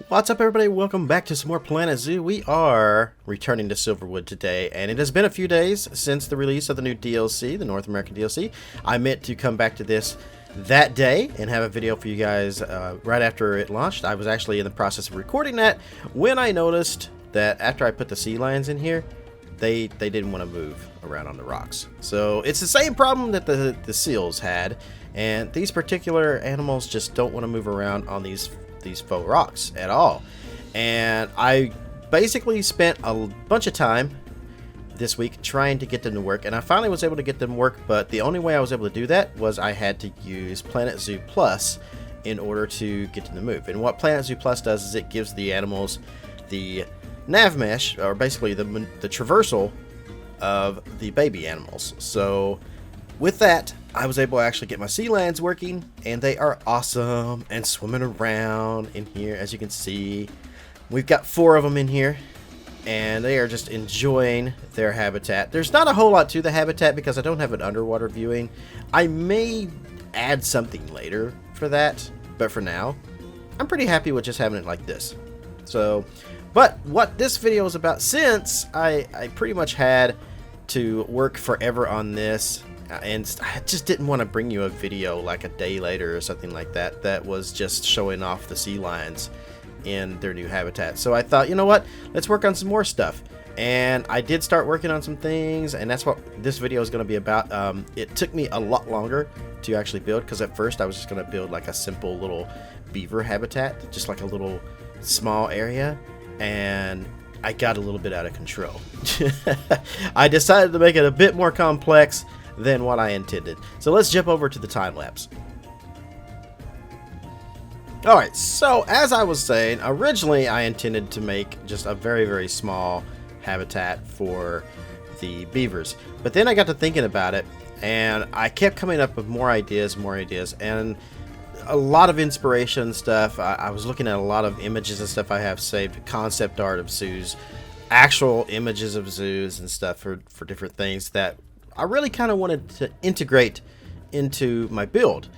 What's up, everybody? Welcome back to some more Planet Zoo. We are returning to Silverwood today, and it has been a few days since the release of the new DLC, the North American DLC. I meant to come back to this that day and have a video for you guys right after it launched. I was actually in the process of recording that when I noticed that after I put the sea lions in here, they didn't want to move around on the rocks. So it's the same problem that the seals had, and these particular animals just don't want to move around on these faux rocks at all. And I basically spent a bunch of time this week trying to get them to work, and I finally was able to get them to work, but the only way I was able to do that was I had to use Planet Zoo Plus in order to get them to move. And what Planet Zoo Plus does is it gives the animals the nav mesh, or basically the traversal of the baby animals. So with that, I was able to actually get my sea lions working, and they are awesome and swimming around in here. As you can see, we've got 4 of them in here, and they are just enjoying their habitat. There's not a whole lot to the habitat because I don't have an underwater viewing. I may add something later for that, but for now, I'm pretty happy with just having it like this. So, but what this video is about, since I pretty much had to work forever on this, and I just didn't want to bring you a video like a day later or something like that that was just showing off the sea lions in their new habitat. So I thought, you know what, let's work on some more stuff. And I did start working on some things, and that's what this video is going to be about. It took me a lot longer to actually build, because at first I was just going to build like a simple little beaver habitat, just like a little small area, and I got a little bit out of control. I decided to make it a bit more complex than what I intended. So let's jump over to the time lapse. Alright, so as I was saying, originally I intended to make just a very, very small habitat for the beavers. But then I got to thinking about it, and I kept coming up with more ideas, and a lot of inspiration stuff. I was looking at a lot of images and stuff I have saved, concept art of zoos, actual images of zoos and stuff for different things that I really kind of wanted to integrate into my build.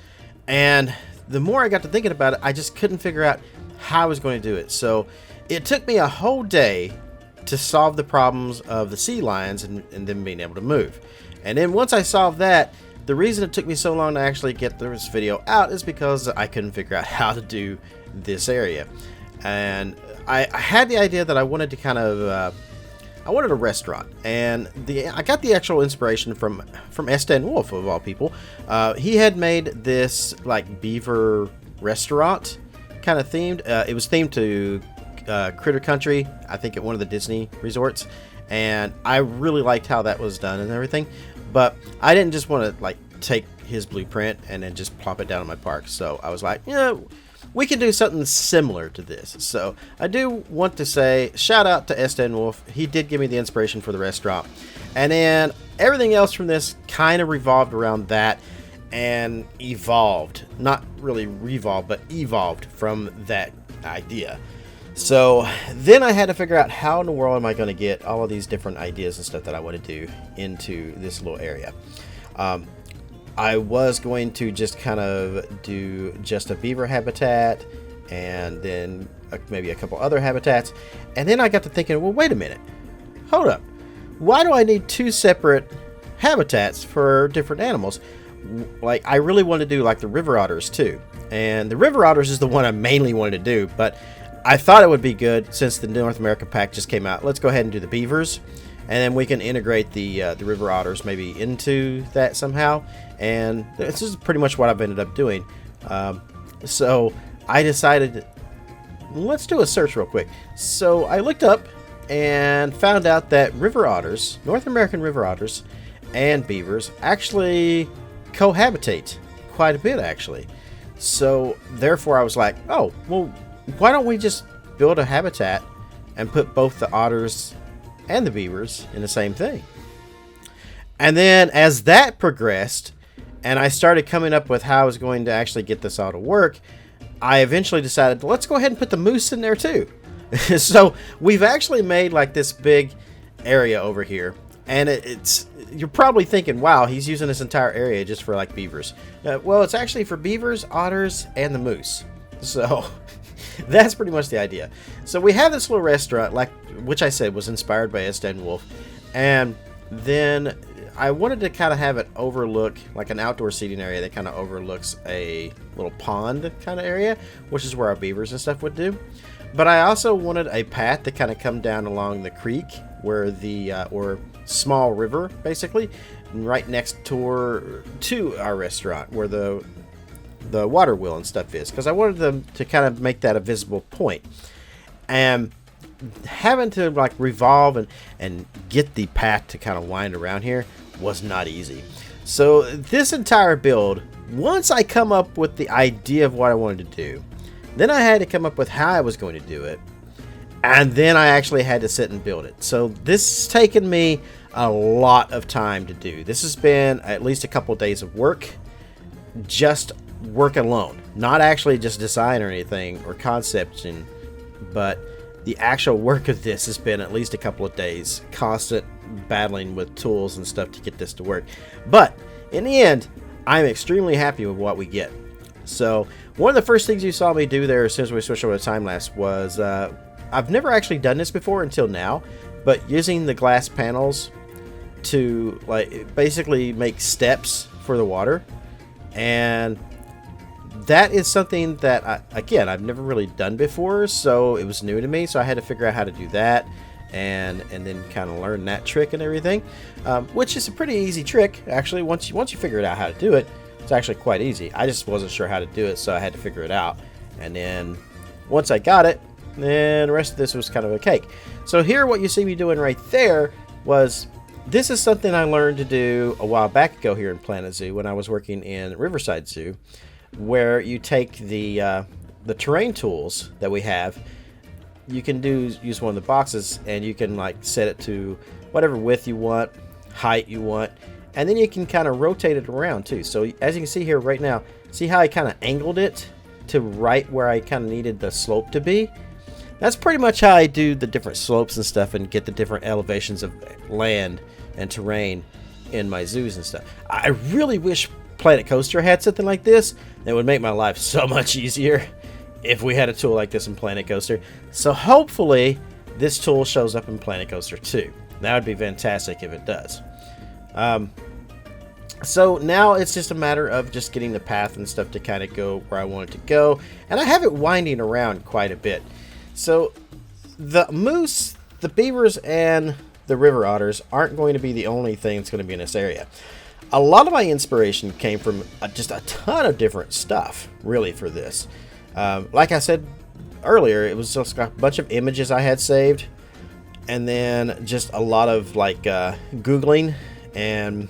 And the more I got to thinking about it, I just couldn't figure out how I was going to do it. So it took me a whole day to solve the problems of the sea lions and them being able to move. And then once I solved that, the reason it took me so long to actually get this video out is because I couldn't figure out how to do this area. And I had the idea that I wanted to kind of I wanted a restaurant, and I got the actual inspiration from S10 Wolf, of all people. He had made this like beaver restaurant kind of themed. It was themed to Critter Country, I think, at one of the Disney resorts, and I really liked how that was done and everything. But I didn't just want to like take his blueprint and then just plop it down in my park. So I was like, you know, we can do something similar to this. So I do want to say shout out to S10 Wolf. He did give me the inspiration for the restaurant, and then everything else from this kind of revolved around that and evolved, not really revolved, but evolved from that idea. So then I had to figure out how in the world am I going to get all of these different ideas and stuff that I want to do into this little area. I was going to just kind of do just a beaver habitat, and then maybe a couple other habitats. And then I got to thinking, well, wait a minute. Hold up. Why do I need 2 separate habitats for different animals? Like, I really want to do like the river otters too. And the river otters is the one I mainly wanted to do, but I thought it would be good, since the North America pack just came out, let's go ahead and do the beavers. And then we can integrate the river otters maybe into that somehow. And this is pretty much what I've ended up doing. So I decided, let's do a search real quick. So I looked up and found out that river otters, North American river otters, and beavers actually cohabitate quite a bit, actually. So therefore I was like, oh, well, why don't we just build a habitat and put both the otters and the beavers in the same thing? And then as that progressed, and I started coming up with how I was going to actually get this all to work, I eventually decided, let's go ahead and put the moose in there too. So we've actually made like this big area over here, and you're probably thinking, wow, he's using this entire area just for like beavers. Well, it's actually for beavers, otters, and the moose. So That's pretty much the idea. So we have this little restaurant, like which I said was inspired by Ed Wolf, and then I wanted to kind of have it overlook, like an outdoor seating area that kind of overlooks a little pond kind of area, which is where our beavers and stuff would do. But I also wanted a path to kind of come down along the creek, where the or small river basically, right next door to our restaurant, where the water wheel and stuff is, because I wanted them to kind of make that a visible point. And having to like revolve and get the path to kind of wind around here was not easy. So this entire build, once I come up with the idea of what I wanted to do, then I had to come up with how I was going to do it, and then I actually had to sit and build it. So this has taken me a lot of time to do. This has been at least a couple of days of work, just work alone, not actually just design or anything or conception, but the actual work of this has been at least a couple of days, constant battling with tools and stuff to get this to work. But in the end, I'm extremely happy with what we get. So one of the first things you saw me do there as soon as we switched over to time lapse was I've never actually done this before until now, but using the glass panels to like basically make steps for the water. And that is something that I've never really done before, so it was new to me, so I had to figure out how to do that and then kind of learn that trick and everything, which is a pretty easy trick actually. Once you figure it out how to do it, it's actually quite easy. I just wasn't sure how to do it, so I had to figure it out, and then once I got it, then the rest of this was kind of a cake. So here what you see me doing right there was, this is something I learned to do a while back ago here in Planet Zoo when I was working in Riverside Zoo, where you take the terrain tools that we have. You can use one of the boxes, and you can like set it to whatever width you want, height you want, and then you can kind of rotate it around too. So as you can see here right now, see how I kind of angled it to right where I kind of needed the slope to be? That's pretty much how I do the different slopes and stuff and get the different elevations of land and terrain in my zoos and stuff. I really wish Planet Coaster had something like this. That would make my life so much easier if we had a tool like this in Planet Coaster. So hopefully this tool shows up in Planet Coaster too. That would be fantastic if it does. So now it's just a matter of just getting the path and stuff to kind of go where I want it to go. And I have it winding around quite a bit. So the moose, the beavers, and the river otters aren't going to be the only thing that's going to be in this area. A lot of my inspiration came from just a ton of different stuff, really, for this. Like I said earlier, it was just a bunch of images I had saved, and then just a lot of like Googling and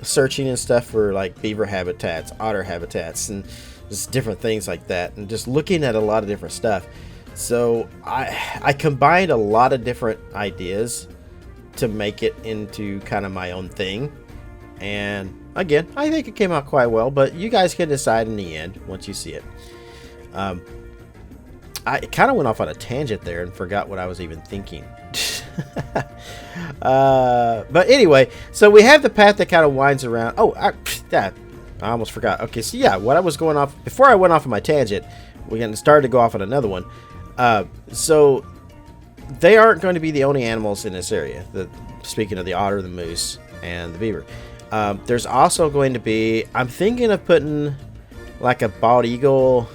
searching and stuff for like beaver habitats, otter habitats, and just different things like that, and just looking at a lot of different stuff. So I combined a lot of different ideas to make it into kind of my own thing. And again, I think it came out quite well, but you guys can decide in the end once you see it. I kind of went off on a tangent there and forgot what I was even thinking. But anyway, so we have the path that kind of winds around. Oh, I almost forgot. Okay, so yeah, what I was going off before I went off on my tangent, we started to go off on another one. So they aren't going to be the only animals in this area. Speaking of the otter, the moose, and the beaver. There's also going to be, I'm thinking of putting like a bald eagle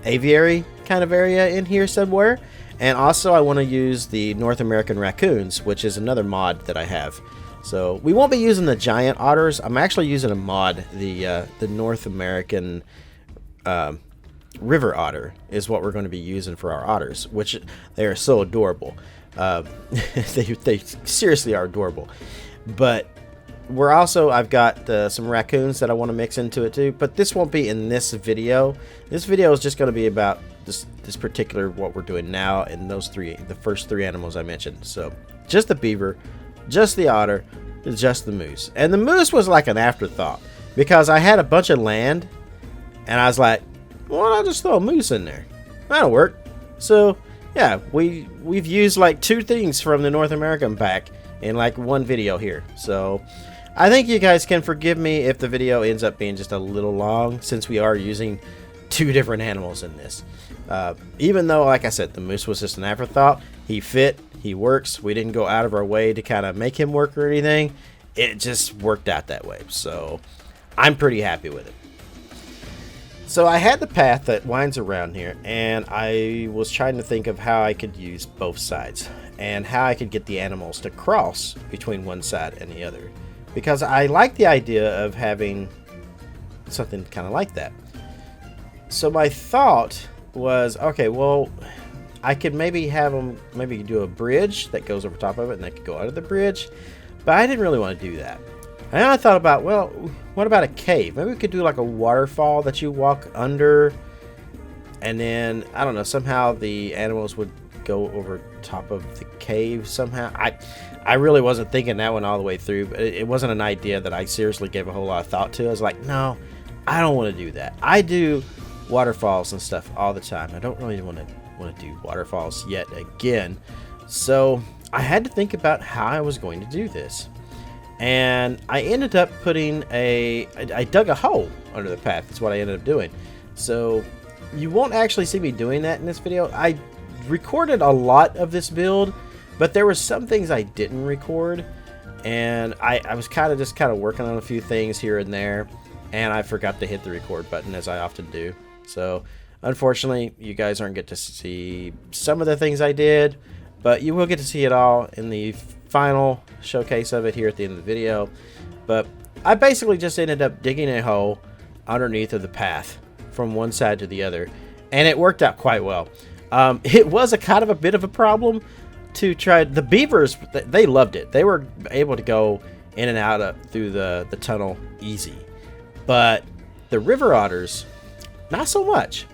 aviary kind of area in here somewhere. And also I want to use the North American raccoons, which is another mod that I have. So we won't be using the giant otters. I'm actually using a mod, the North American river otter is what we're going to be using for our otters, which they are so adorable. They seriously are adorable. But we're also, I've got some raccoons that I want to mix into it too, but this won't be in this video. This video is just going to be about this particular what we're doing now and those the first three animals I mentioned. So just the beaver, just the otter, just the moose. And the moose was like an afterthought because I had a bunch of land and I was like, why don't I just throw a moose in there? That'll work. So yeah, we've used like two things from the North American pack in like one video here. So I think you guys can forgive me if the video ends up being just a little long, since we are using two different animals in this. Even though, like I said, the moose was just an afterthought, he fit, he works. We didn't go out of our way to kind of make him work or anything. It just worked out that way. So I'm pretty happy with it. So I had the path that winds around here, and I was trying to think of how I could use both sides and how I could get the animals to cross between one side and the other, because I like the idea of having something kind of like that. So my thought was, okay, well, I could maybe have them do a bridge that goes over top of it, and they could go under the bridge, but I didn't really want to do that. And then I thought about, well, what about a cave? Maybe we could do like a waterfall that you walk under, and then, I don't know, somehow the animals would go over top of the cave somehow. I really wasn't thinking that one all the way through, but it wasn't an idea that I seriously gave a whole lot of thought to. I was like, no, I don't want to do that. I do waterfalls and stuff all the time. I don't really want to do waterfalls yet again. So I had to think about how I was going to do this. And I ended up putting I dug a hole under the path. That's what I ended up doing. So you won't actually see me doing that in this video. I recorded a lot of this build, but there were some things I didn't record. And I was kind of working on a few things here and there. And I forgot to hit the record button, as I often do. So unfortunately, you guys aren't get to see some of the things I did, but you will get to see it all in the final showcase of it here at the end of the video. But I basically just ended up digging a hole underneath of the path from one side to the other, and it worked out quite well. It was a kind of a bit of a problem to try. The beavers, they loved it. They were able to go in and out through the tunnel easy, but the river otters, not so much.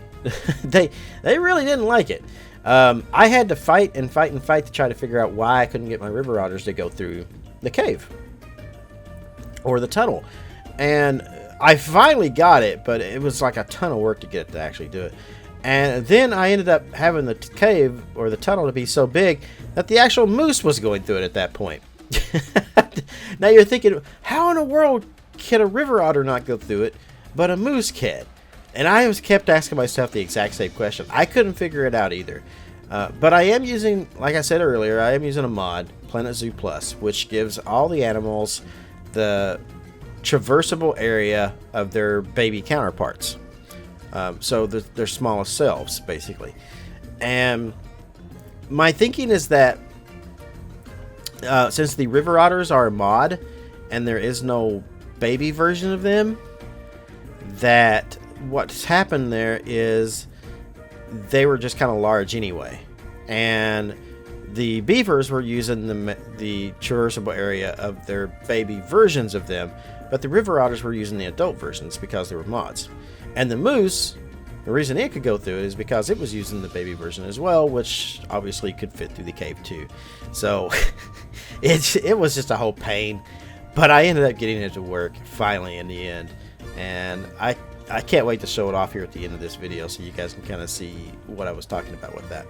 they really didn't like it. I had to fight and fight and fight to try to figure out why I couldn't get my river otters to go through the cave or the tunnel. And I finally got it, but it was like a ton of work to get it to actually do it. And then I ended up having the cave or the tunnel to be so big that the actual moose was going through it at that point. Now you're thinking, how in the world can a river otter not go through it, but a moose can? And I was kept asking myself the exact same question. I couldn't figure it out either. But I am using, like I said earlier, I am using a mod, Planet Zoo Plus, which gives all the animals the traversable area of their baby counterparts. So their smallest selves, basically. And my thinking is that since the river otters are a mod and there is no baby version of them, that what's happened there is they were just kind of large anyway, and the beavers were using the traversable area of their baby versions of them, but the river otters were using the adult versions because they were mods. And the moose, the reason it could go through it is because it was using the baby version as well, which obviously could fit through the cave too. So it was just a whole pain, but I ended up getting it to work finally in the end, and I can't wait to show it off here at the end of this video so you guys can kind of see what I was talking about with that.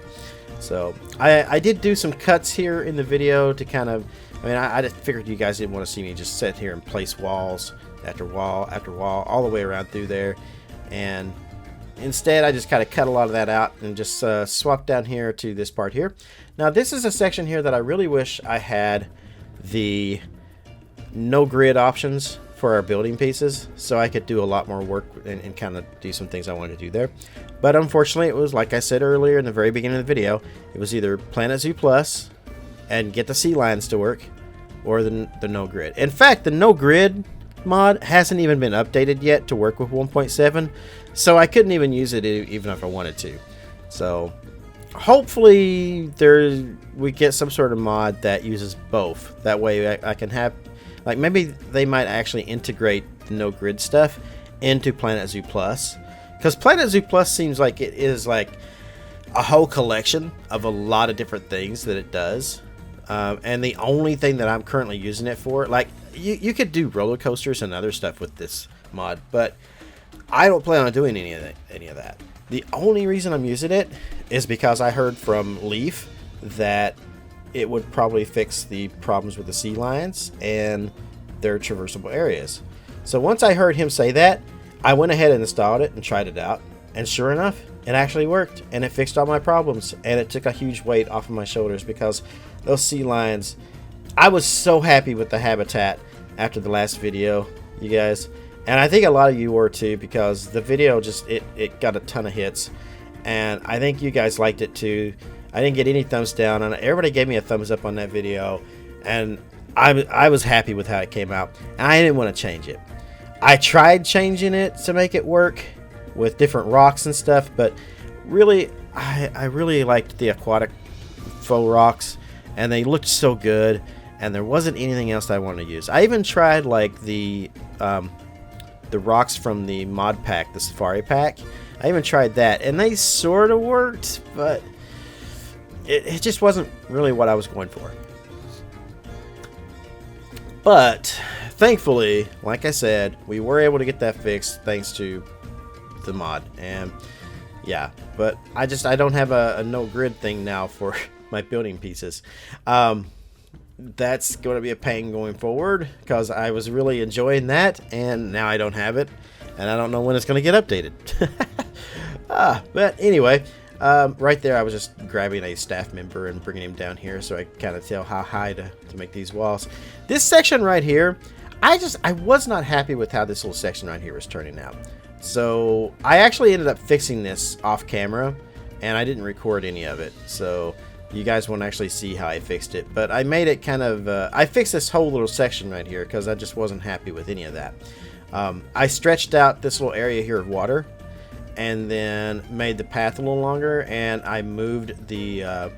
So I did do some cuts here in the video to kind of, I just figured you guys didn't want to see me just sit here and place walls after wall after wall all the way around through there. And instead I just kind of cut a lot of that out and just swap down here to this part here. Now this is a section here that I really wish I had the no grid options for our building pieces, so I could do a lot more work and kind of do some things I wanted to do there. But unfortunately, it was, like I said earlier in the very beginning of the video, it was either Planet Zoo Plus and get the sea lions to work, or the no grid. In fact, the no grid mod hasn't even been updated yet to work with 1.7, so I couldn't even use it even if I wanted to. So hopefully we get some sort of mod that uses both. That way I can have, like, maybe they might actually integrate the no grid stuff into Planet Zoo Plus, because Planet Zoo Plus seems like it is like a whole collection of a lot of different things that it does. And the only thing that I'm currently using it for, like, you could do roller coasters and other stuff with this mod, but I don't plan on doing any of that. The only reason I'm using it is because I heard from Leaf that it would probably fix the problems with the sea lions and their traversable areas. So once I heard him say that, I went ahead and installed it and tried it out, And sure enough, it actually worked, and it fixed all my problems, and it took a huge weight off of my shoulders, because those sea lions, I was so happy with the habitat after the last video, you guys, and I think a lot of you were too, because the video just, it got a ton of hits, and I think you guys liked it too. I didn't get any thumbs down, and everybody gave me a thumbs up on that video, and I was happy with how it came out, and I didn't want to change it. I tried changing it to make it work with different rocks and stuff, but really, I really liked the aquatic faux rocks, and they looked so good, and there wasn't anything else I wanted to use. I even tried like the rocks from the mod pack, the safari pack. I even tried that, and they sort of worked, but it just wasn't really what I was going for. But thankfully, like I said, we were able to get that fixed thanks to the mod. And yeah, but I don't have a no grid thing now for my building pieces. That's going to be a pain going forward, because I was really enjoying that, and now I don't have it, and I don't know when it's going to get updated. But anyway, right there I was just grabbing a staff member and bringing him down here so I kind of tell how high to make these walls. This section right here, I was not happy with how this little section right here was turning out. So I actually ended up fixing this off camera, and I didn't record any of it, so you guys won't actually see how I fixed it. But I made it kind of, I fixed this whole little section right here because I just wasn't happy with any of that. I stretched out this little area here of water, and then made the path a little longer, and I moved the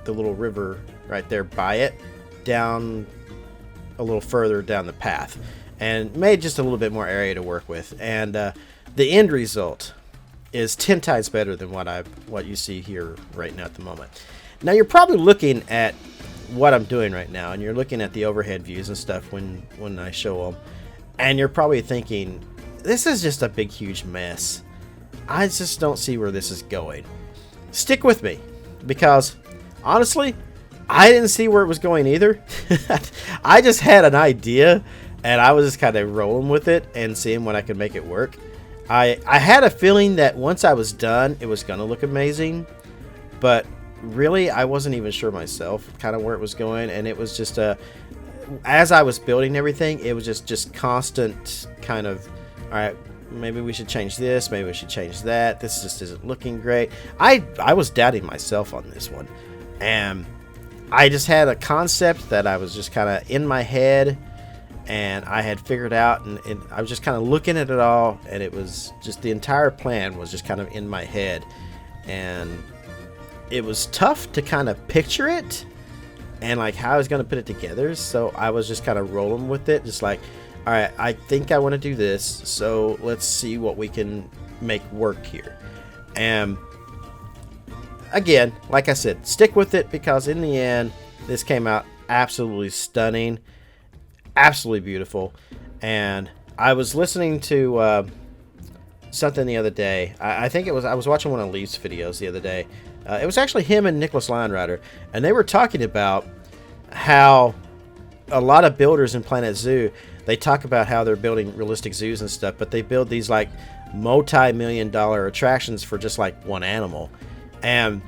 little river right there by it down a little further down the path, and made just a little bit more area to work with. And the end result is 10 times better than what you see here right now at the moment. Now you're probably looking at what I'm doing right now, and you're looking at the overhead views and stuff when I show them, and you're probably thinking, this is just a big huge mess. I just don't see where this is going. Stick with me, because honestly, I didn't see where it was going either. I just had an idea, and I was just kind of rolling with it and seeing when I could make it work. I had a feeling that once I was done, it was going to look amazing, but really, I wasn't even sure myself kind of where it was going, and it was just as I was building everything, it was just constant kind of, all right, maybe we should change this, maybe we should change that, this just isn't looking great. I was doubting myself on this one, and I just had a concept that I was just kind of in my head, and I had figured out, and I was just kind of looking at it all, and it was just, the entire plan was just kind of in my head, and it was tough to kind of picture it and like how I was going to put it together. So I was just kind of rolling with it, just like, all right, I think I want to do this, so let's see what we can make work here. And again, like I said, stick with it, because in the end, this came out absolutely stunning, absolutely beautiful. And I was listening to something the other day. I think it was, I was watching one of Leaf's videos the other day. It was actually him and Nicholas Lionrider, and they were talking about how a lot of builders in Planet Zoo, they talk about how they're building realistic zoos and stuff, but they build these like multi-million-dollar attractions for just like one animal. And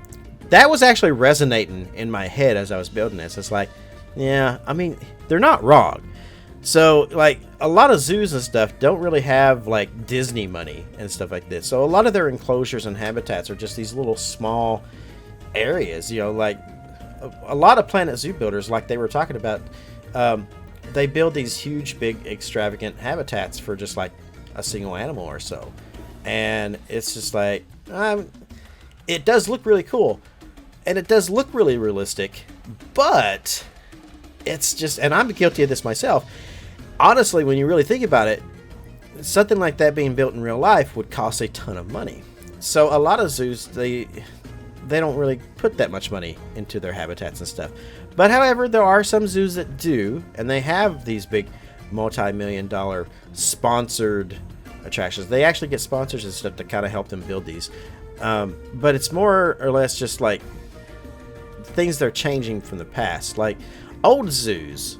that was actually resonating in my head as I was building this. It's like, yeah, I mean, they're not wrong. So like a lot of zoos and stuff don't really have like Disney money and stuff like this. So a lot of their enclosures and habitats are just these little small areas, you know, like a lot of Planet Zoo builders, like they were talking about, they build these huge, big, extravagant habitats for just like a single animal or so. And it's just like, it does look really cool, and it does look really realistic, but it's just, and I'm guilty of this myself, honestly, when you really think about it, something like that being built in real life would cost a ton of money. So a lot of zoos, they don't really put that much money into their habitats and stuff. But however, there are some zoos that do, and they have these big multi-million-dollar sponsored attractions. They actually get sponsors and stuff to kind of help them build these. But it's more or less just like things they're changing from the past. Like old zoos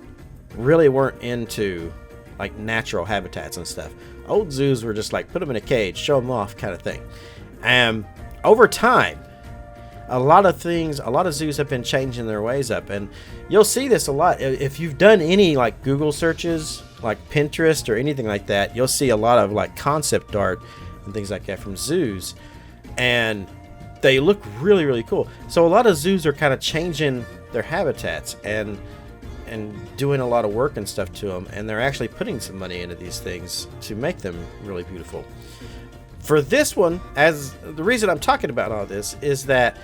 really weren't into like natural habitats and stuff. Old zoos were just like put them in a cage, show them off kind of thing. And over time, a lot of zoos have been changing their ways up, and you'll see this a lot if you've done any like Google searches, like Pinterest or anything like that. You'll see a lot of like concept art and things like that from zoos, and they look really, really cool. So a lot of zoos are kind of changing their habitats and doing a lot of work and stuff to them, and they're actually putting some money into these things to make them really beautiful. For this one, as the reason I'm talking about all this is that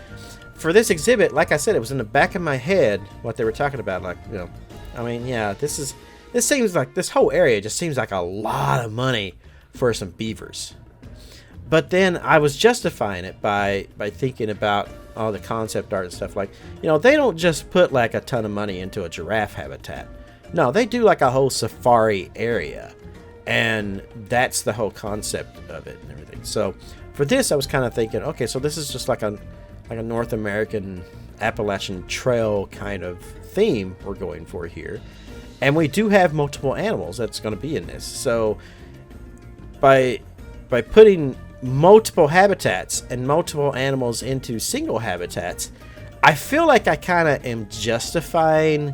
for this exhibit, like I said, it was in the back of my head what they were talking about. Like, you know, I mean, yeah, this seems like, this whole area just seems like a lot of money for some beavers. But then I was justifying it by thinking about all the concept art and stuff. Like, you know, they don't just put like a ton of money into a giraffe habitat. No, they do like a whole safari area. And that's the whole concept of it and everything. So for this, I was kind of thinking, okay, so this is just like a North American Appalachian Trail kind of theme we're going for here. And we do have multiple animals that's going to be in this. So by putting multiple habitats and multiple animals into single habitats, I feel like I kind of am justifying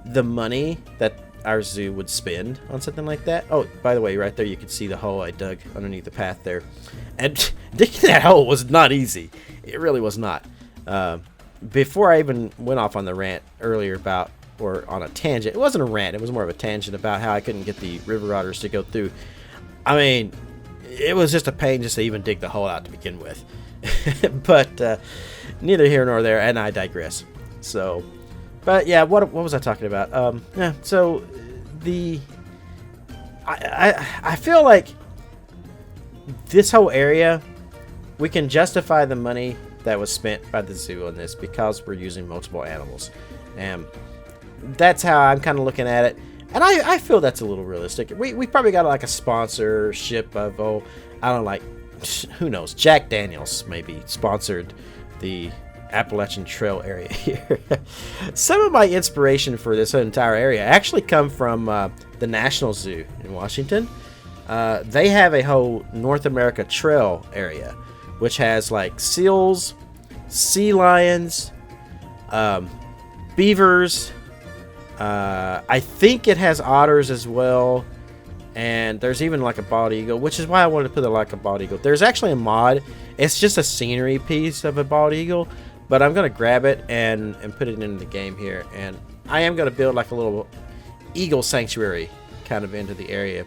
the money that our zoo would spend on something like that. Oh, by the way, right there you can see the hole I dug underneath the path there. And digging that hole was not easy. It really was not. Before I even went off on the rant earlier about, or on a tangent, it wasn't a rant, it was more of a tangent about how I couldn't get the river otters to go through. I mean, it was just a pain just to even dig the hole out to begin with. But neither here nor there, and I digress. So, but yeah, what was I talking about? Yeah, so I feel like this whole area, we can justify the money that was spent by the zoo on this because we're using multiple animals, and that's how I'm kind of looking at it. And I feel that's a little realistic. We probably got like a sponsorship of, oh, I don't know, like, who knows, Jack Daniels maybe sponsored the Appalachian Trail area here. Some of my inspiration for this entire area actually come from the National Zoo in Washington. They have a whole North America Trail area, which has like seals, sea lions, beavers. I think it has otters as well, and there's even like a bald eagle, which is why I wanted to put it like a bald eagle. There's actually a mod. It's just a scenery piece of a bald eagle, but I'm gonna grab it and put it into the game here, and I am gonna build like a little eagle sanctuary kind of into the area.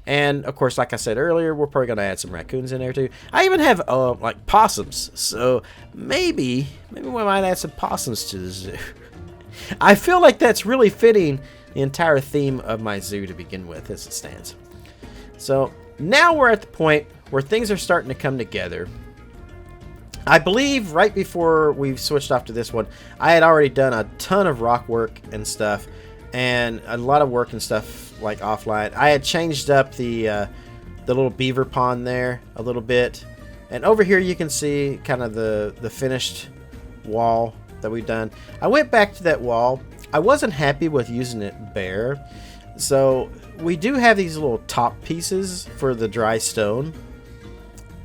And of course, like I said earlier, we're probably gonna add some raccoons in there too. I even have like possums, so maybe we might add some possums to the zoo. I feel like that's really fitting the entire theme of my zoo to begin with as it stands. So now we're at the point where things are starting to come together. I believe right before we switched off to this one, I had already done a ton of rock work and stuff, and a lot of work and stuff like offline. I had changed up the little beaver pond there a little bit, and over here you can see kind of the finished wall that we've done. I went back to that wall. I wasn't happy with using it bare, so we do have these little top pieces for the dry stone,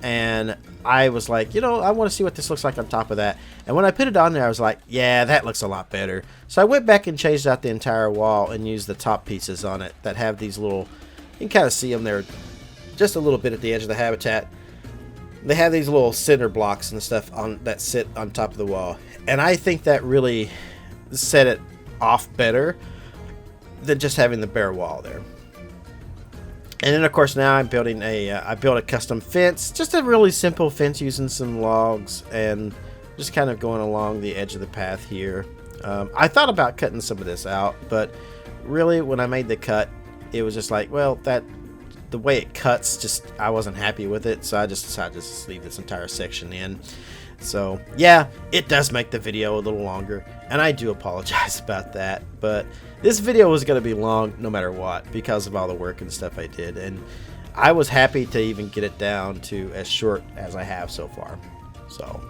and I was like, you know, I want to see what this looks like on top of that. And when I put it on there, I was like, yeah, that looks a lot better. So I went back and changed out the entire wall and used the top pieces on it that have these little, you can kind of see them there just a little bit at the edge of the habitat. They have these little cinder blocks and stuff on that sit on top of the wall, and I think that really set it off better than just having the bare wall there. And then of course now I'm building I built a custom fence, just a really simple fence using some logs and just kind of going along the edge of the path here. I thought about cutting some of this out, but really when I made the cut, it was just like, well, the way it cuts, just I wasn't happy with it, so I just decided to just leave this entire section in. So yeah, it does make the video a little longer, and I do apologize about that, but this video was going to be long no matter what because of all the work and stuff I did, and I was happy to even get it down to as short as I have so far. So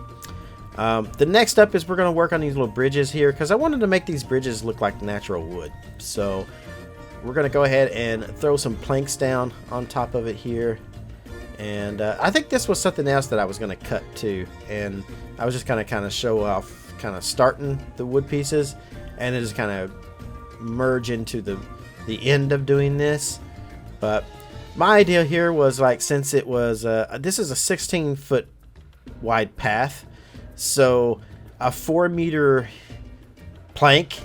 the next up is we're going to work on these little bridges here, because I wanted to make these bridges look like natural wood. So we're going to go ahead and throw some planks down on top of it here, And I think this was something else that I was going to cut too, and I was just going to kind of show off kind of starting the wood pieces, and it just kind of merge into the end of doing this. But my idea here was, like, since it was this is a 16-foot wide path, so a 4-meter plank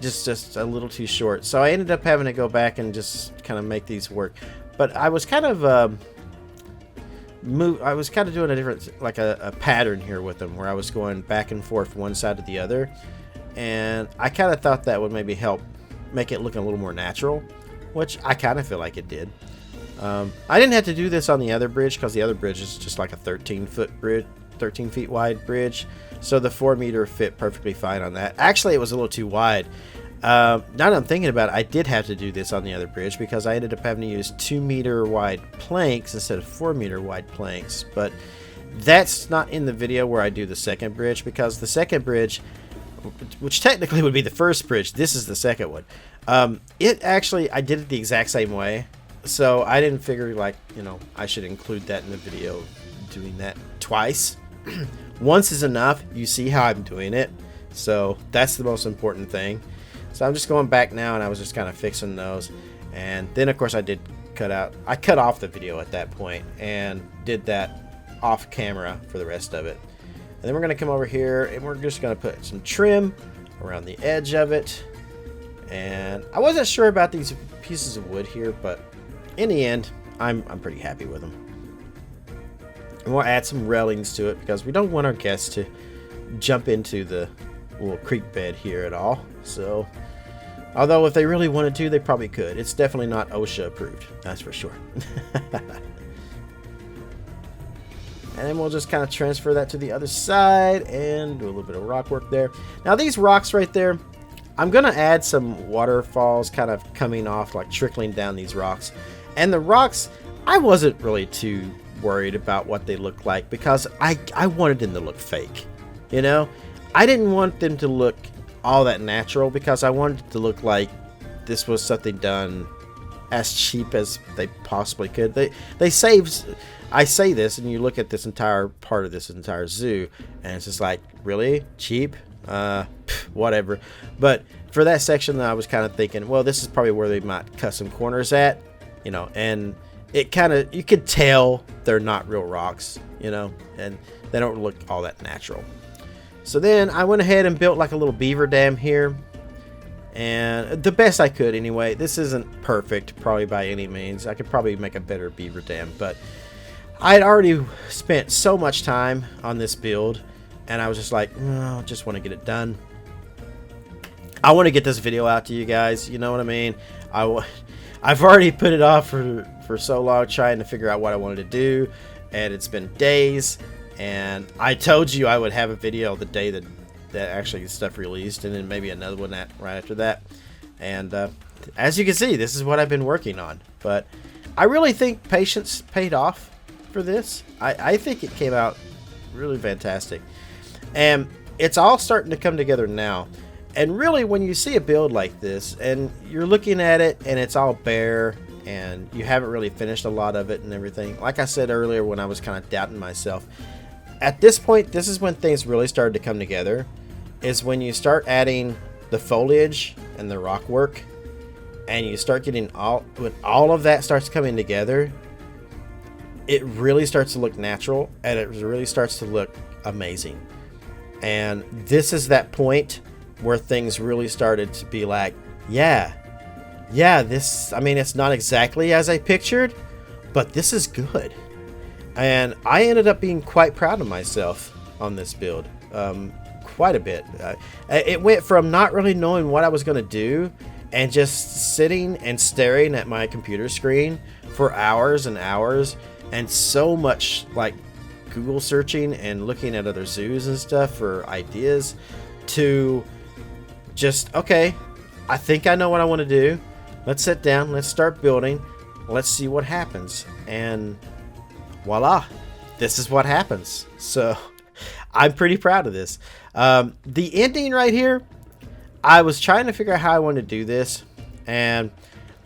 just a little too short, so I ended up having to go back and just kind of make these work. But I was kind of doing a different, like a pattern here with them, where I was going back and forth from one side to the other, and I kind of thought that would maybe help make it look a little more natural, which I kind of feel like it did. I didn't have to do this on the other bridge, because the other bridge is just like a 13-foot bridge, 13 feet wide bridge, so the 4-meter fit perfectly fine on that. Actually, it was a little too wide. Now that I'm thinking about it, I did have to do this on the other bridge, because I ended up having to use 2-meter wide planks instead of 4-meter wide planks. But that's not in the video where I do the second bridge, because the second bridge, which technically would be the first bridge, this is the second one. It actually, I did it the exact same way, so I didn't figure, like, you know, I should include that in the video, doing that twice. Once is enough. You see how I'm doing it, so that's the most important thing. So I'm just going back now, and I was just kind of fixing those, and then of course I cut off the video at that point and did that off camera for the rest of it. And then we're going to come over here, and we're just going to put some trim around the edge of it. And I wasn't sure about these pieces of wood here, but in the end, I'm pretty happy with them. And we'll add some railings to it, because we don't want our guests to jump into the little creek bed here at all. So, although if they really wanted to, they probably could. It's definitely not OSHA approved, that's for sure. And then we'll just kind of transfer that to the other side and do a little bit of rock work there. Now these rocks right there, I'm going to add some waterfalls kind of coming off, like trickling down these rocks. And the rocks, I wasn't really too worried about what they look like, because I wanted them to look fake, you know? I didn't want them to look all that natural, because I wanted it to look like this was something done as cheap as they possibly could. They saved, I say this, and you look at this entire part of this entire zoo, and it's just like, really? Cheap? Whatever. But for that section, I was kind of thinking, well, this is probably where they might cut some corners at, you know, and it kind of, you could tell they're not real rocks, you know, and they don't look all that natural. So then I went ahead and built like a little beaver dam here, and the best I could anyway. This isn't perfect probably by any means. I could probably make a better beaver dam, but I'd already spent so much time on this build, and I was just like, oh, I just want to get it done. I want to get this video out to you guys, you know what I mean? I've already put it off for so long, trying to figure out what I wanted to do, and it's been days. And I told you I would have a video the day that actually stuff released, and then maybe another one right after that. And as you can see, this is what I've been working on. But I really think patience paid off for this. I think it came out really fantastic. And it's all starting to come together now. And really, when you see a build like this, and you're looking at it, and it's all bare, and you haven't really finished a lot of it and everything. Like I said earlier, when I was kind of doubting myself, at this point, this is when things really started to come together, is when you start adding the foliage and the rock work, and you start getting when all of that starts coming together, it really starts to look natural, and it really starts to look amazing. And this is that point where things really started to be like, yeah, this, I mean, it's not exactly as I pictured, but this is good. And I ended up being quite proud of myself on this build, quite a bit. It went from not really knowing what I was going to do, and just sitting and staring at my computer screen for hours and hours, and so much like Google searching and looking at other zoos and stuff for ideas, to just, okay, I think I know what I want to do. Let's sit down, let's start building, let's see what happens. And voila, this is what happens. So I'm pretty proud of this. The ending right here, I was trying to figure out how I wanted to do this, and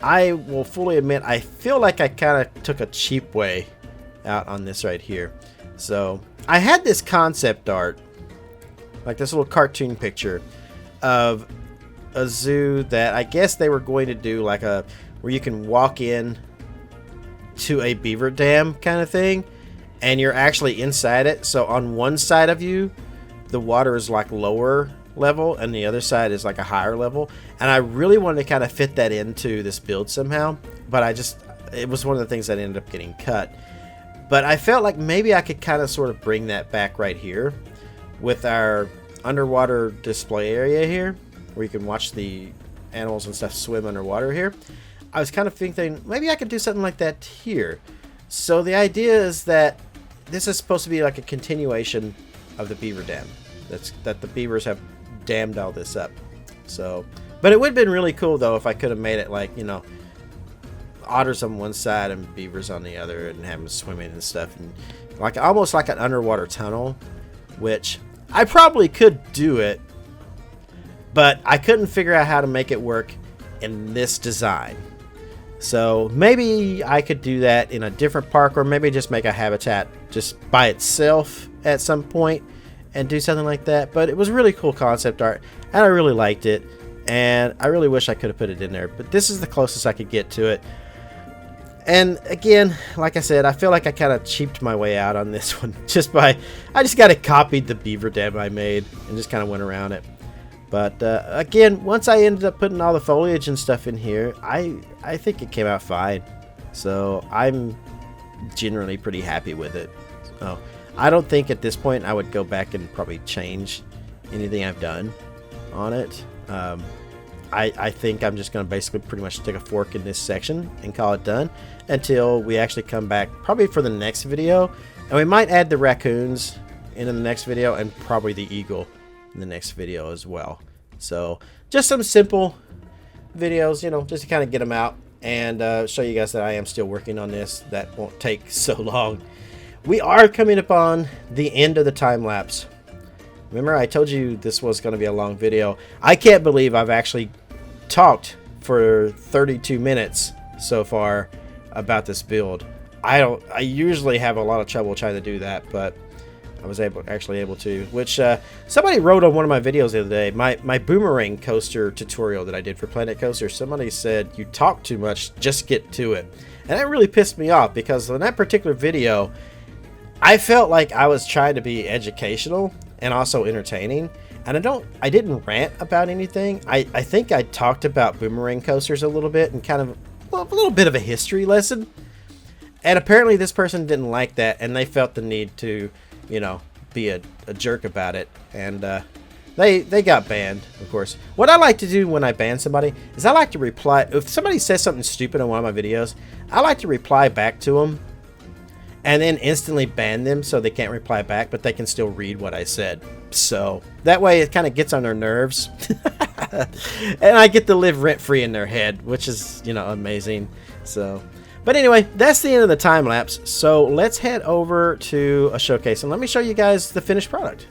I will fully admit I feel like I kind of took a cheap way out on this right here. So I had this concept art, like this little cartoon picture of a zoo that I guess they were going to do like a where you can walk in to a beaver dam kind of thing, and you're actually inside it. So on one side of you, the water is like lower level, and the other side is like a higher level. And I really wanted to kind of fit that into this build somehow, but it was one of the things that ended up getting cut. But I felt like maybe I could kind of sort of bring that back right here with our underwater display area here, where you can watch the animals and stuff swim underwater here. I was kind of thinking maybe I could do something like that here. So the idea is that this is supposed to be like a continuation of the beaver dam. That the beavers have dammed all this up. So, but it would have been really cool though if I could have made it like, you know, otters on one side and beavers on the other, and have them swimming and stuff, and like almost like an underwater tunnel, which I probably could do it, but I couldn't figure out how to make it work in this design. So maybe I could do that in a different park, or maybe just make a habitat just by itself at some point and do something like that. But it was really cool concept art, and I really liked it, and I really wish I could have put it in there, but this is the closest I could get to it. And again, like I said, I feel like I kind of cheaped my way out on this one I just got it copied the beaver dam I made and just kind of went around it. But again, once I ended up putting all the foliage and stuff in here, I think it came out fine. So I'm generally pretty happy with it. So I don't think at this point I would go back and probably change anything I've done on it. I think I'm just going to basically pretty much stick a fork in this section and call it done until we actually come back probably for the next video. And we might add the raccoons in the next video, and probably the eagle in the next video as well. So just some simple videos, you know, just to kind of get them out and show you guys that I am still working on this. That won't take so long. We are coming upon the end of the time lapse. Remember, I told you this was going to be a long video. I can't believe I've actually talked for 32 minutes so far about this build. I usually have a lot of trouble trying to do that, but I was actually able to, which somebody wrote on one of my videos the other day, my boomerang coaster tutorial that I did for Planet Coaster. Somebody said, you talk too much, just get to it. And that really pissed me off, because in that particular video I felt like I was trying to be educational and also entertaining, and I didn't rant about anything. I think I talked about boomerang coasters a little bit and kind of a little bit of a history lesson, and apparently this person didn't like that, and they felt the need to, you know, be a jerk about it, and they got banned, of course. What I like to do when I ban somebody is I like to reply. If somebody says something stupid on one of my videos, I like to reply back to them and then instantly ban them so they can't reply back, but they can still read what I said. So that way it kind of gets on their nerves. And I get to live rent-free in their head, which is, you know, amazing. So, but anyway, that's the end of the time lapse. So let's head over to a showcase and let me show you guys the finished product.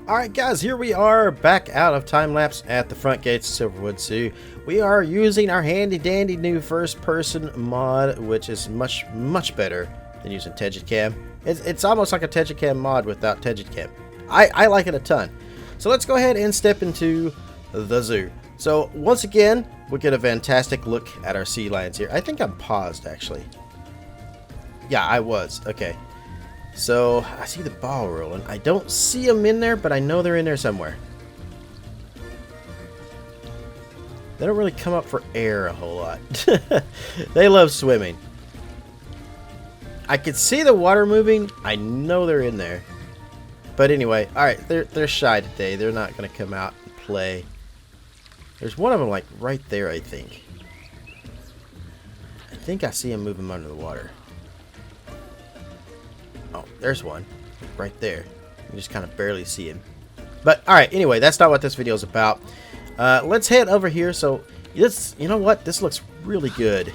Alright guys, here we are back out of time lapse at the front gates of Silverwood Zoo. We are using our handy dandy new first person mod, which is much better than using Tegicam. It's almost like a Tegicam mod without Tegicam. I like it a ton. So let's go ahead and step into the zoo. So once again, we get a fantastic look at our sea lions here. I think I'm paused actually. Yeah, I was. Okay. So I see the ball rolling. I don't see them in there, but I know they're in there somewhere. They don't really come up for air a whole lot. They love swimming. I can see the water moving. I know they're in there. But anyway, alright, they're shy today. They're not going to come out and play. There's one of them like right there, I think. I think I see him moving under the water. Oh, there's one right there. You just kind of barely see him. But alright, anyway, that's not what this video is about. Let's head over here. So you know what? This looks really good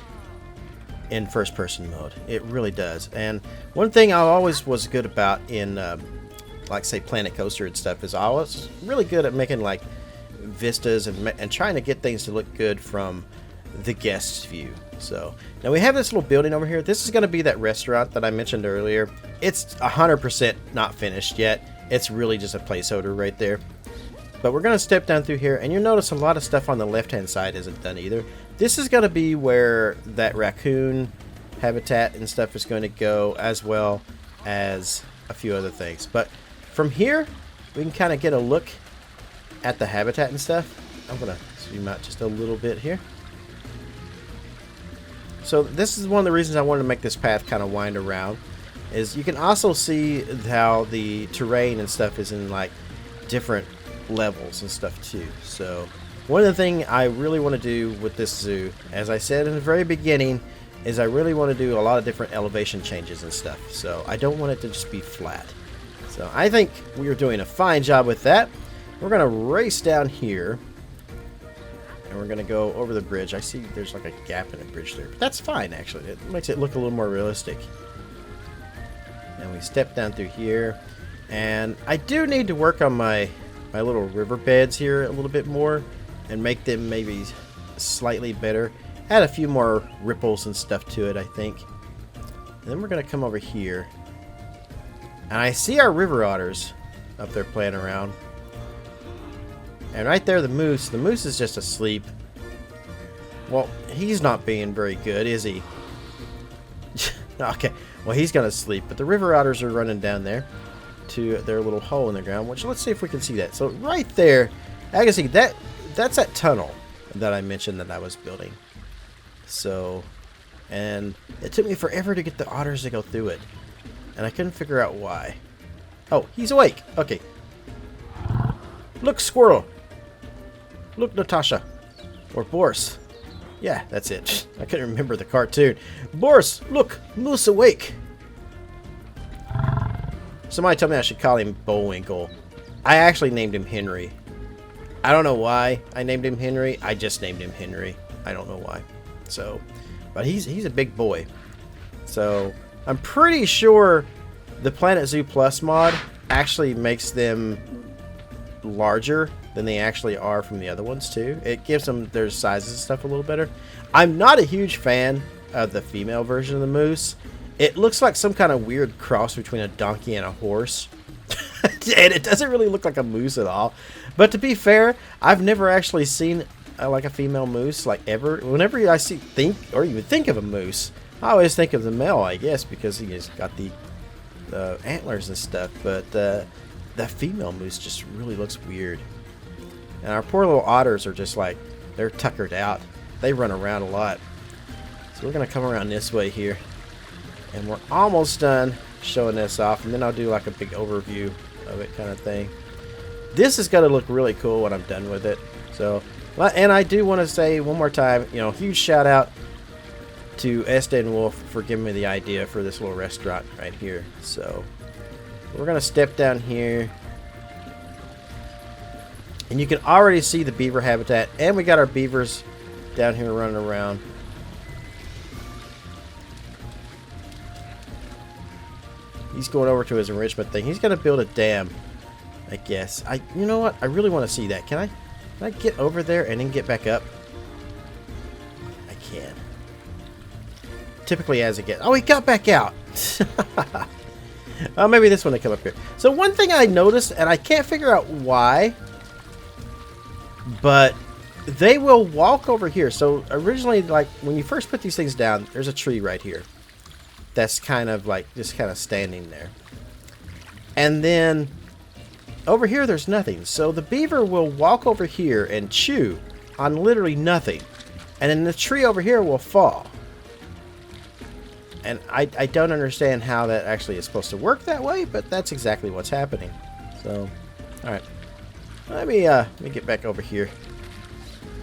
in first person mode. It really does. And one thing I always was good about in like say Planet Coaster and stuff is I was really good at making like vistas and trying to get things to look good from the guest view. So now we have this little building over here. This is going to be that restaurant that I mentioned earlier. It's 100% not finished yet. It's really just a placeholder right there. But we're going to step down through here, and you'll notice a lot of stuff on the left-hand side isn't done either. This is going to be where that raccoon habitat and stuff is going to go, as well as a few other things. But from here, we can kind of get a look at the habitat and stuff. I'm going to zoom out just a little bit here. So this is one of the reasons I wanted to make this path kind of wind around, is you can also see how the terrain and stuff is in like different levels and stuff too. So one of the things I really want to do with this zoo, as I said in the very beginning, is I really want to do a lot of different elevation changes and stuff. So I don't want it to just be flat. So I think we are doing a fine job with that. We're going to race down here, and we're going to go over the bridge. I see there's like a gap in the bridge there, but that's fine actually. It makes it look a little more realistic. And we step down through here, and I do need to work on my little river beds here a little bit more and make them maybe slightly better. Add a few more ripples and stuff to it, I think. And then we're going to come over here, and I see our river otters up there playing around. And right there, the moose. The moose is just asleep. Well, he's not being very good, is he? Okay, well, he's going to sleep. But the river otters are running down there to their little hole in the ground, which let's see if we can see that. So right there, I can see that that's that tunnel that I mentioned that I was building. So, and it took me forever to get the otters to go through it, and I couldn't figure out why. Oh, he's awake. Okay. Look, squirrel. Look, Natasha. Or Boris. Yeah, that's it. I couldn't remember the cartoon. Boris, look, moose awake. Somebody told me I should call him Bullwinkle. I actually named him Henry. I don't know why I named him Henry. I just named him Henry. I don't know why. So, but he's a big boy. So, I'm pretty sure the Planet Zoo Plus mod actually makes them larger than they actually are from the other ones too. It gives them their sizes and stuff a little better. I'm not a huge fan of the female version of the moose. It looks like some kind of weird cross between a donkey and a horse. And it doesn't really look like a moose at all. But to be fair, I've never actually seen like a female moose, like ever. Whenever I think of a moose, I always think of the male, I guess, because he's got the antlers and stuff. But that female moose just really looks weird. And our poor little otters are just like, they're tuckered out. They run around a lot. So we're going to come around this way here. And we're almost done showing this off. And then I'll do like a big overview of it kind of thing. This is going to look really cool when I'm done with it. So, and I do want to say one more time, huge shout out to Estee and Wolf for giving me the idea for this little restaurant right here. So we're going to step down here. And you can already see the beaver habitat. And we got our beavers down here running around. He's going over to his enrichment thing. He's going to build a dam, I guess. You know what? I really want to see that. Can I get over there and then get back up? I can. Typically as it gets... Oh, he got back out. Oh, maybe this one will come up here. So one thing I noticed, and I can't figure out why, but they will walk over here. So originally, like, when you first put these things down, there's a tree right here. That's kind of like just kind of standing there. And then over here there's nothing. So the beaver will walk over here and chew on literally nothing. And then the tree over here will fall. And I don't understand how that actually is supposed to work that way, but that's exactly what's happening. So, alright. Let me get back over here.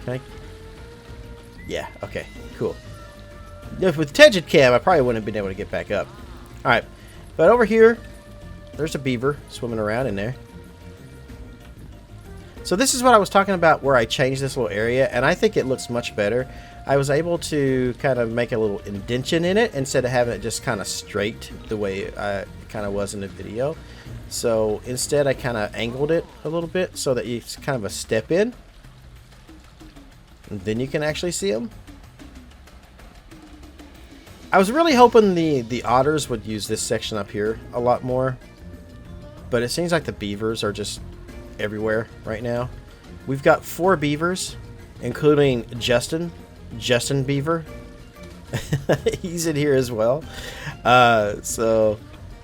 Can I? Yeah, okay, cool. With Tegid Cam, I probably wouldn't have been able to get back up. Alright, but over here, there's a beaver swimming around in there. So this is what I was talking about where I changed this little area, and I think it looks much better. I was able to kind of make a little indentation in it instead of having it just kind of straight the way it kind of was in the video. So instead I kind of angled it a little bit so that it's kind of a step in. And then you can actually see them. I was really hoping the otters would use this section up here a lot more, but it seems like the beavers are just everywhere right now. We've got 4 beavers, including Justin Beaver. He's in here as well. And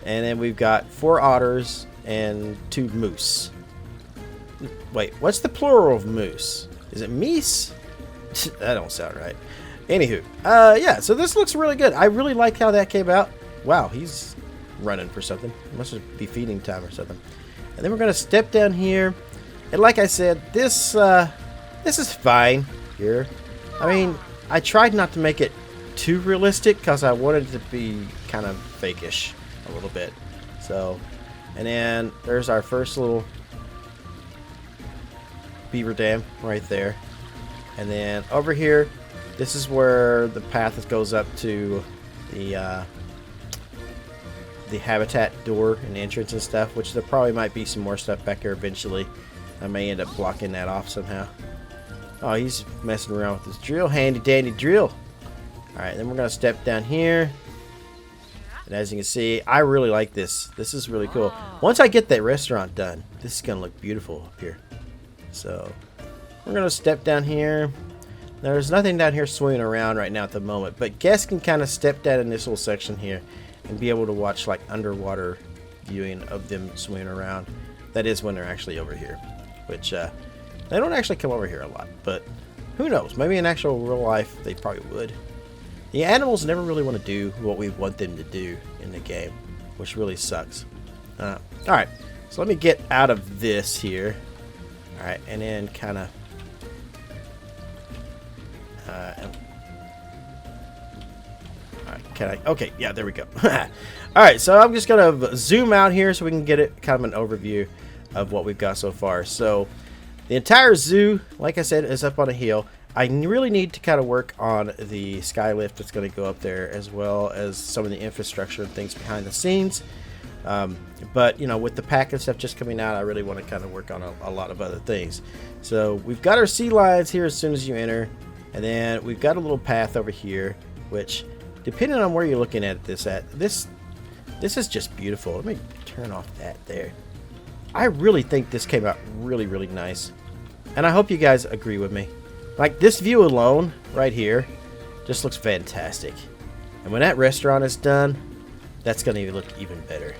then we've got 4 otters and 2 moose. Wait, what's the plural of moose? Is it meese? That don't sound right. Anywho, yeah, so this looks really good. I really like how that came out. Wow, he's running for something. Must be feeding time or something. And then we're gonna step down here, and like I said, this is fine here. I mean, I tried not to make it too realistic because I wanted it to be kind of fakeish a little bit. So, and then there's our first little beaver dam right there. And then over here, this is where the path goes up to the habitat door and entrance and stuff, which there probably might be some more stuff back here eventually. I may end up blocking that off somehow. Oh, he's messing around with his drill. Handy dandy drill. Alright, then we're going to step down here. And as you can see, I really like this. This is really cool. Once I get that restaurant done, this is going to look beautiful up here. So, we're going to step down here. There's nothing down here swimming around right now at the moment, but guests can kind of step down in this little section here and be able to watch like underwater viewing of them swimming around. That is when they're actually over here, which they don't actually come over here a lot, but who knows? Maybe in actual real life they probably would. The animals never really want to do what we want them to do in the game, which really sucks. Alright, so let me get out of this here. Alright, and then kind of can I? Okay, yeah, there we go. Alright, so I'm just going to zoom out here so we can get it kind of an overview of what we've got so far. So, the entire zoo, like I said, is up on a hill. I really need to kind of work on the sky lift that's going to go up there, as well as some of the infrastructure and things behind the scenes. But, you know, with the pack and stuff just coming out, I really want to kind of work on a lot of other things. So, we've got our sea lions here as soon as you enter. And then we've got a little path over here, which, depending on where you're looking at this is just beautiful. Let me turn off that there. I really think this came out really, really nice. And I hope you guys agree with me. Like, this view alone, right here, just looks fantastic. And when that restaurant is done, that's going to look even better.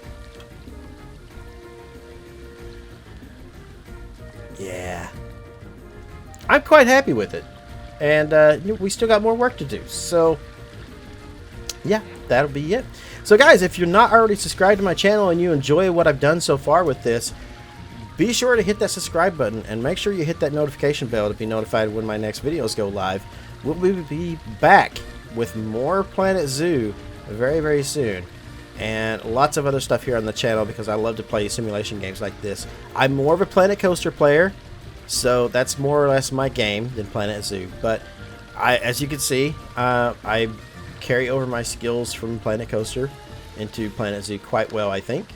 Yeah. I'm quite happy with it. And we still got more work to do. So, yeah, that'll be it. So, guys, if you're not already subscribed to my channel and you enjoy what I've done so far with this, be sure to hit that subscribe button and make sure you hit that notification bell to be notified when my next videos go live. We'll be back with more Planet Zoo very, very soon. And lots of other stuff here on the channel because I love to play simulation games like this. I'm more of a Planet Coaster player, so that's more or less my game than Planet Zoo. But as you can see, I carry over my skills from Planet Coaster into Planet Zoo quite well, I think.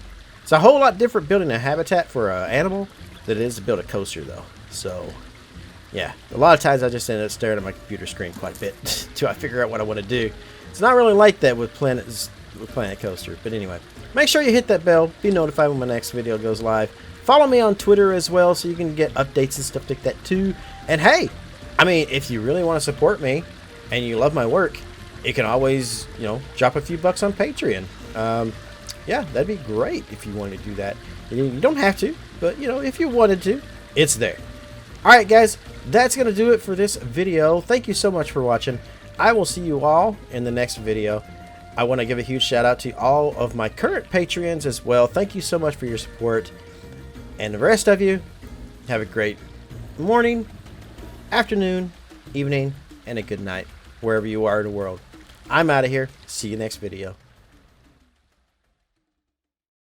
It's a whole lot different building a habitat for an animal than it is to build a coaster, though. So, yeah, a lot of times I just end up staring at my computer screen quite a bit until I figure out what I want to do. It's not really like that with Planet Coaster, but anyway, make sure you hit that bell, be notified when my next video goes live. Follow me on Twitter as well so you can get updates and stuff like that too. And hey, I mean, if you really want to support me and you love my work, you can always, you know, drop a few bucks on Patreon. Yeah, that'd be great if you wanted to do that. You don't have to, but, you know, if you wanted to, it's there. Alright, guys, that's going to do it for this video. Thank you so much for watching. I will see you all in the next video. I want to give a huge shout out to all of my current Patreons as well. Thank you so much for your support. And the rest of you, have a great morning, afternoon, evening, and a good night, wherever you are in the world. I'm out of here. See you next video.